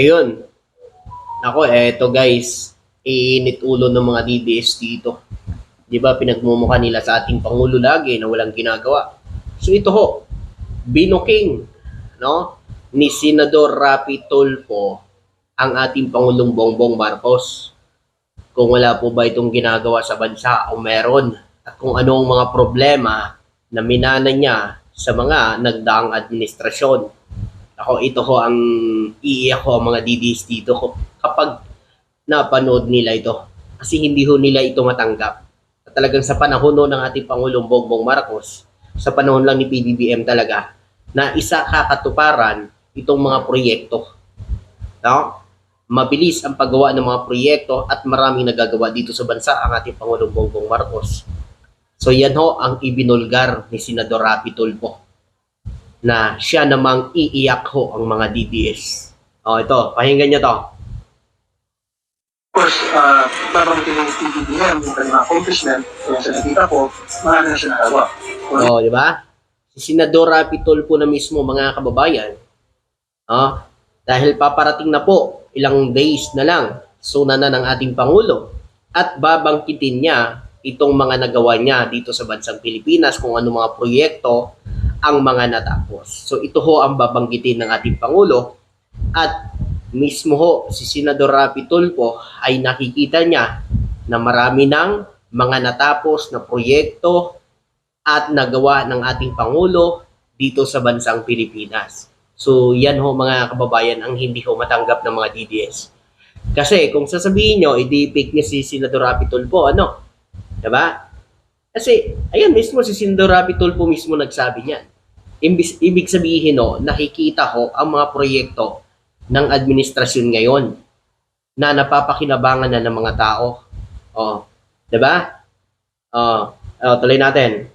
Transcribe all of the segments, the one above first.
Ayun, ako eto guys, iinit ulo ng mga DDS dito. 'Di ba pinagmumukha nila sa ating Pangulo lagi na walang ginagawa. So ito ho, binuking, no, ni Senador Rapi Tulfo ang ating Pangulong Bongbong Marcos. Kung wala po ba itong ginagawa sa bansa o meron, at kung ano ang mga problema na minana niya sa mga nagdaang administrasyon. Ako, ito ho ang iiyak ko ang mga DDs dito ko kapag napanood nila ito. Kasi hindi ho nila ito matanggap. At talagang sa panahon no ng ating Pangulong Bongbong Marcos, sa panahon lang ni PBBM talaga, na isa kakatuparan itong mga proyekto. No? Mabilis ang paggawa ng mga proyekto at maraming nagagawa dito sa bansa ang ating Pangulong Bongbong Marcos. So yan ho ang ibinulgar ni Senador Rapi Tulfo na siya namang iiyak ho ang mga DDS. O ito, pakinggan nyo to. Of course, babanggitin ng PBBM yung kanyang accomplishment, kaya sa nakita ko, marami na siya nagawa. O, di ba? Si Senador Rapi Tulfo na mismo mga kababayan, dahil paparating na po, ilang days na lang, suna na ng ating Pangulo, at babangkitin niya itong mga nagawa niya dito sa bansang Pilipinas, kung ano mga proyekto ang mga natapos. So ito ho ang babanggitin ng ating Pangulo, at mismo ho si Senador Rapi Tulfo ay nakikita niya na marami ng mga natapos na proyekto at nagawa ng ating Pangulo dito sa bansang Pilipinas. So yan ho mga kababayan ang hindi ho matanggap ng mga DDS. Kasi kung sasabihin nyo, i-depict niya si Senador Rapi Tulfo, ano? Diba? Kasi, ayan mismo si Senador Rapi Tulfo mismo nagsabi niyan. Ibig sabihin, no, nakikita ho ang mga proyekto ng administrasyon ngayon na napapakinabangan na ng mga tao. Oh, 'di ba? Tuloy natin.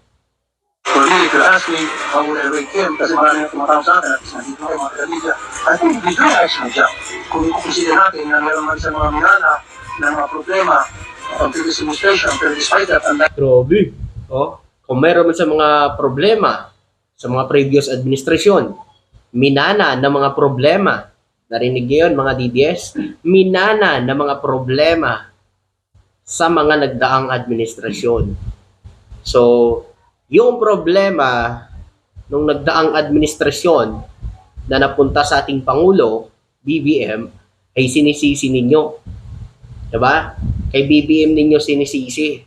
For me, if you ask me, how would I rate him? Kasi marami na tumatawag sa akin at nandito ko mga media. I think he's doing excellent job. Kung consider natin na meron man sa mga minana na mga problema ang previous administration, pero despite that, ang Grabe. Oh, kung meron man sa mga problema sa mga previous administrasyon, minana ng mga problema. Narinig niyo yun, mga DDS? Minana ng mga problema sa mga nagdaang administrasyon. So, yung problema nung nagdaang administrasyon na napunta sa ating Pangulo, BBM, ay sinisisi ninyo. Diba? Kay BBM ninyo sinisisi.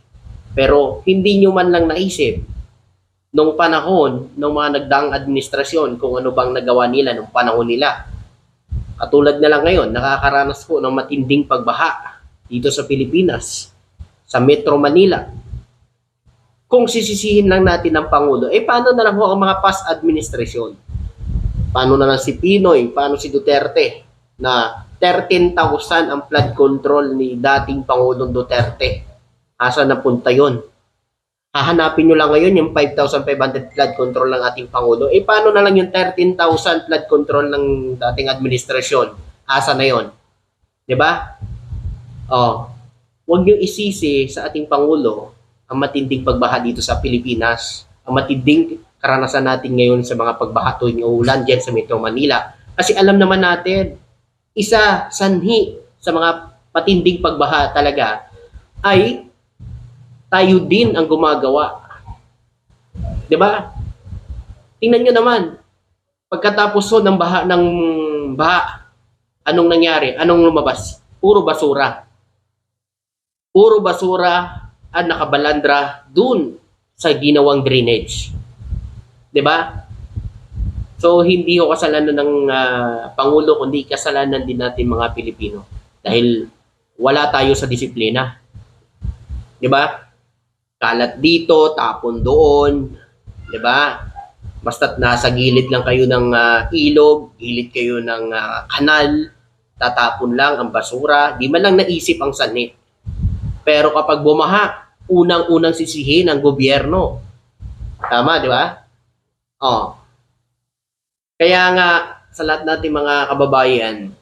Pero hindi nyo man lang naisip nung panahon ng mga nagdaang administrasyon kung ano bang nagawa nila nung panahon nila. Katulad na lang ngayon, nakakaranas po ng matinding pagbaha dito sa Pilipinas, sa Metro Manila. Kung sisisihin lang natin ang Pangulo, paano na lang ho ang mga past administrasyon? Paano na lang si Pinoy, paano si Duterte, na 13,000 ang flood control ni dating Pangulong Duterte. Asa napunta yun? Hahanapin nyo lang ngayon yung 5,500 flood control ng ating Pangulo. Paano na lang yung 13,000 flood control ng dating administrasyon? Asa na yon? Diba? Huwag nyo isisi sa ating Pangulo ang matinding pagbaha dito sa Pilipinas. Ang matinding karanasan natin ngayon sa mga pagbaha tuwing ulan dyan sa Metro Manila. Kasi alam naman natin, isa sanhi sa mga matinding pagbaha talaga ay tayo din ang gumagawa. 'Di ba? Tingnan niyo naman. Pagkatapos ng baha, anong nangyari? Anong lumabas? Puro basura. Puro basura ang nakabalandra dun sa ginawang drainage. 'Di ba? So hindi ho kasalanan ng Pangulo, kundi kasalanan din natin mga Pilipino. Dahil wala tayo sa disiplina. 'Di ba? Kalat dito, tapon doon, 'di ba? Basta't nasa gilid lang kayo ng ilog, gilid kayo ng kanal, tatapon lang ang basura, di man lang naisip ang sanit. Pero kapag bumaha, unang-unang sisihin ang gobyerno. Tama, di ba? Kaya nga sa lahat nating mga kababayan,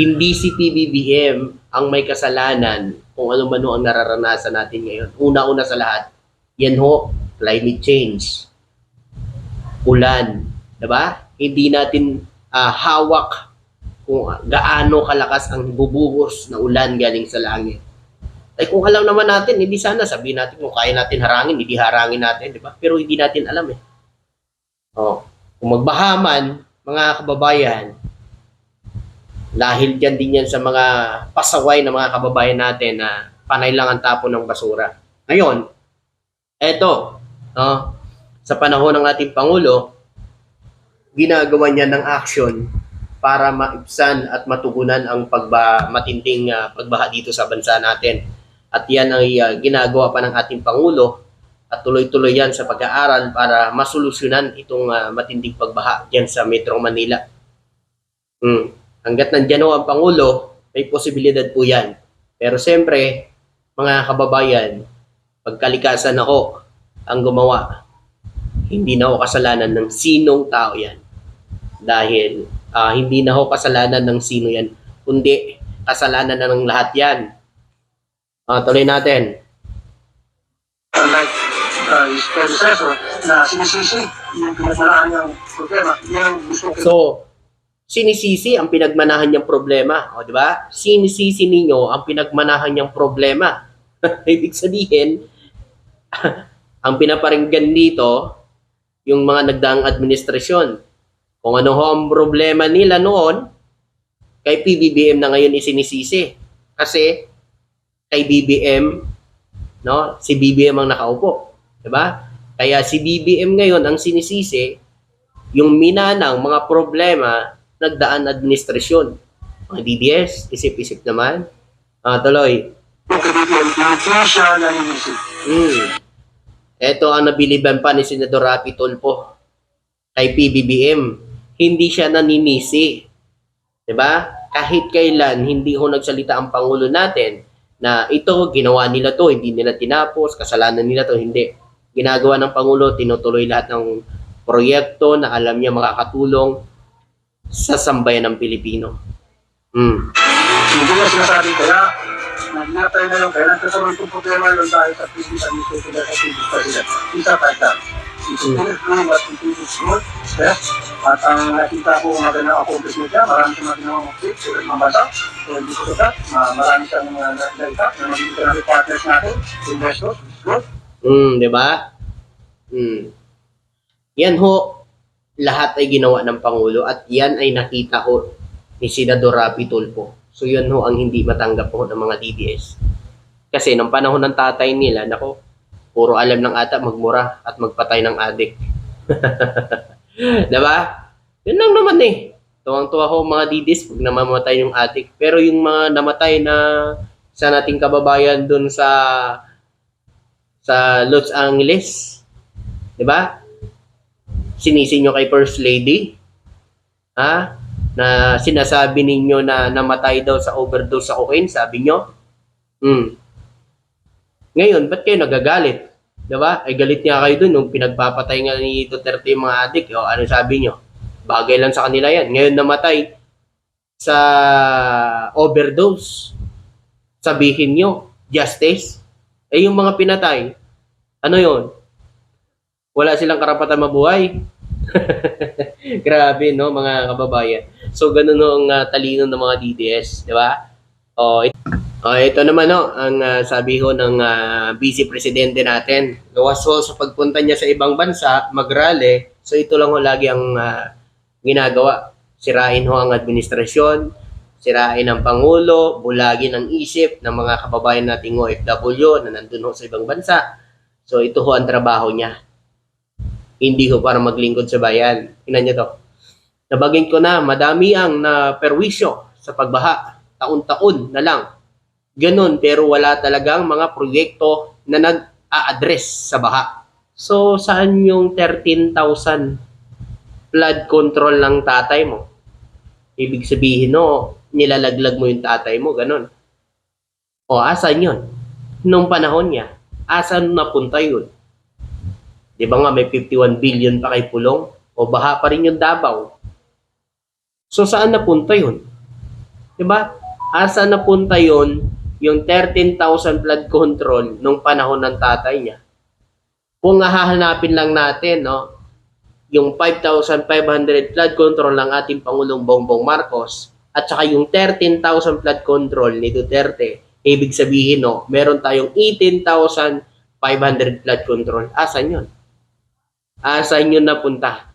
hindi si PBBM ang may kasalanan kung ano man ang nararanasan natin ngayon. Una-una sa lahat, yan ho, climate change. Ulan, 'di ba? Hindi natin hawak kung gaano kalakas ang bubuhos na ulan galing sa langit. Ay kung alam naman natin, hindi sana sabihin natin kung kaya natin harangin, hindi harangin natin, di ba? Pero hindi natin alam eh. Oh, kung magbaha man, mga kababayan, dahil dyan din yan sa mga pasaway na mga kababayan natin na panay lang ang tapon ng basura. Ngayon, eto, sa panahon ng ating Pangulo, ginagawa niya ng action para maibsan at matugunan ang matinding pagbaha dito sa bansa natin. At yan ay ginagawa pa ng ating Pangulo at tuloy-tuloy yan sa pag-aaral para masolusyonan itong matinding pagbaha dyan sa Metro Manila. Hanggat nandyan ang Pangulo, may posibilidad po yan. Pero siyempre, mga kababayan, pagkalikasan ako ang gumawa, hindi na ako kasalanan ng sinong tao yan. Dahil hindi na ako kasalanan ng sino yan, kundi kasalanan na ng lahat yan. Tuloy natin. Unlike his predecessor na sinisisi yung pinagmanahan niyang problema, yan gusto ko. So, sinisisi ang pinagmanahan niyang problema. O, di ba? Sinisisi ninyo ang pinagmanahan niyang problema. Ibig sabihin, ang pinaparinggan dito, yung mga nagdaang administrasyon. Kung ano ho ang problema nila noon, kay PBBM na ngayon isinisisi. Kasi, kay BBM, no? Si BBM ang nakaupo, 'di ba? Kaya si BBM ngayon ang sinisisi yung minanang mga problema nagdaan administrasyon. Mga DDS, isip-isip naman. Tuloy. Yung kay BBM, hindi siya naninisi. Ito ang nabiliban pa ni Senador Rapi Tulfo kay PBBM. Hindi siya naninisi. 'Di ba? Kahit kailan hindi ho nagsalita ang Pangulo natin na ito, ginawa nila to, hindi nila tinapos, kasalanan nila to, hindi. Ginagawa ng Pangulo, tinutuloy lahat ng proyekto na alam niya makakatulong sa sambayan ng Pilipino. Hindi na sinasabi kaya, nagnatay na yung kaya nagkasaroon itong problema yun dahil sa previous administration at previous president. Isa pa ito. It's doing what he thinks is good, best. At ang nakita ko magandang accomplishment niya, marami siyang magandang accomplishment sa mga bansa. And because of that, marami siyang nagdalita na magiging economic partners natin, investors, good. Di ba? Yan ho, lahat ay ginawa ng Pangulo at yan ay nakita ho ni Senador Rapi Tulfo. So yun ho ang hindi matanggap ho ng mga DDS. Kasi nung panahon ng tatay nila, nako, puro alam ng ata magmura at magpatay ng adik. Diba? Yun lang naman eh. Tuwang-tuwa ko mga DDS pag namamatay yung adik. Pero yung mga namatay na sa nating kababayan dun sa Los Angeles, diba? Sinisi nyo kay First Lady, na sinasabi ninyo na namatay daw sa overdose sa cocaine, sabi nyo. Ngayon, ba't kayo nagagalit? Diba? Ay galit niya kayo dun nung pinagpapatay nga ni Duterte yung mga adik. O, ano sabi nyo? Bagay lang sa kanila yan. Ngayon namatay sa overdose. Sabihin nyo, justice. Eh yung mga pinatay, ano yon? Wala silang karapatan mabuhay. Grabe, no, mga kababayan. So, ganun no, ang talino ng mga DDS. Diba? Ito naman no, ang sabi ho ng Vice Presidente natin. Gawas ho sa pagpunta niya sa ibang bansa, mag-rally. So ito lang ho lagi ang ginagawa. Sirain ho ang administrasyon, sirain ang Pangulo, bulagin ang isip ng mga kababayan nating OFW na nandun ho sa ibang bansa. So ito ho ang trabaho niya. Hindi ho para maglingkod sa bayan. Tingnan niyo to. Nabagin ko na, madami ang perwisyo sa pagbaha. Taon-taon na lang. Ganun, pero wala talagang mga proyekto na nag-a-address sa baha. So, saan yung 13,000 flood control ng tatay mo? Ibig sabihin, no, nilalaglag mo yung tatay mo, ganun. O, asan yun? Nung panahon niya, asan napunta yun? Di ba nga may 51 billion pa kay Pulong? O baha pa rin yung Davao? So, saan napunta yun? Di ba? Asan napunta yun yung 13,000 flood control nung panahon ng tatay niya? Kung hahanapin lang natin, no, yung 5,500 flood control ng ating Pangulong Bongbong Marcos, at saka yung 13,000 flood control ni Duterte, ibig sabihin, no, meron tayong 18,500 flood control. Asan yun? Asan yun napunta?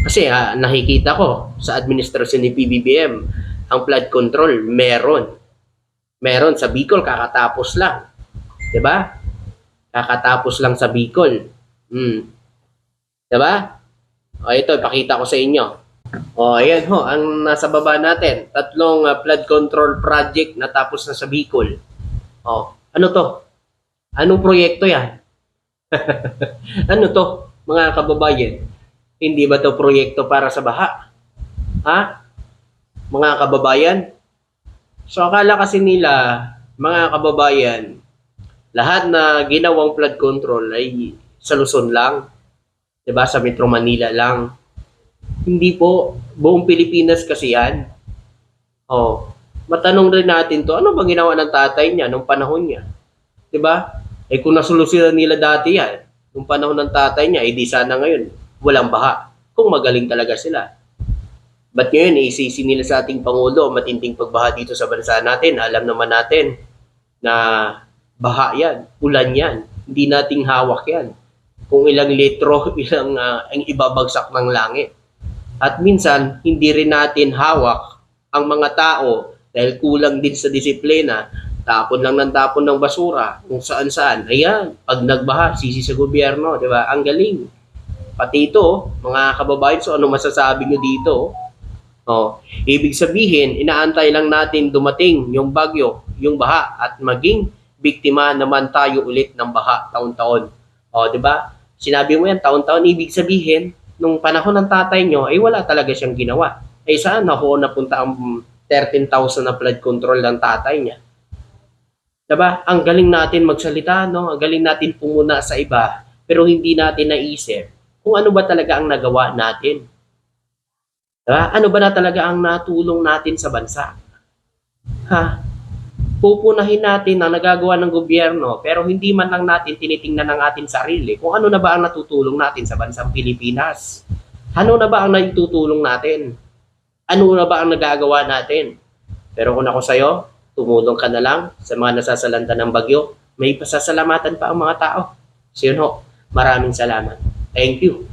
Kasi nakikita ko sa administrasyon ni PBBM, ang flood control, meron. Meron sa Bicol, kakatapos lang. 'Di ba? Kakatapos lang sa Bicol. 'Di ba? O ito, ipakita ko sa inyo. O ayan ho, ang nasa baba natin, tatlong flood control project na tapos na sa Bicol. O, ano to? Anong proyekto yan? Ano to, mga kababayan? Hindi ba to proyekto para sa baha? Ha? Mga kababayan? So akala kasi nila, mga kababayan, lahat na ginawang flood control ay sa Luzon lang. 'Di ba? Sa Metro Manila lang. Hindi po, buong Pilipinas kasi yan. Oh, matanong rin natin to, ano ba ginawa ng tatay niya nung panahon niya? 'Di ba? Eh kung nasolusyonan nila dati yan, nung panahon ng tatay niya, eh di sana ngayon walang baha. Kung magaling talaga sila. Ba't ngayon isisi nila sa ating Pangulo matinding pagbaha dito sa bansa natin? Alam naman natin na baha yan, ulan yan. Hindi nating hawak yan. Kung ilang litro, ilang ang ibabagsak ng langit. At minsan, hindi rin natin hawak ang mga tao dahil kulang din sa disiplina. Tapon lang ng tapon ng basura kung saan-saan. Ayan, pag nagbaha, sisi sa gobyerno, di ba? Ang galing. Pati ito, mga kababayan, so ano masasabi nyo dito? Oh, ibig sabihin, inaantay lang natin dumating yung bagyo, yung baha, at maging biktima naman tayo ulit ng baha taon-taon. Oh, 'di ba? Sinabi mo yan taon-taon, ibig sabihin, nung panahon ng tatay nyo, ay wala talaga siyang ginawa. Ay saan ako napunta ang 13,000 na flood control ng tatay niya? 'Di ba? Ang galing natin magsalita, no? Ang galing natin pumuna sa iba, pero hindi natin naisip kung ano ba talaga ang nagawa natin. Diba? Ano ba na talaga ang natulong natin sa bansa? Ha? Pupunahin natin ang nagagawa ng gobyerno pero hindi man lang natin tinitingnan ng ating sarili kung ano na ba ang natutulong natin sa bansang Pilipinas. Ano na ba ang naitutulong natin? Ano na ba ang nagagawa natin? Pero kung ako sa'yo, tumulong ka na lang sa mga nasasalanta ng bagyo. May pasasalamatan pa ang mga tao. So yun ho, maraming salamat. Thank you.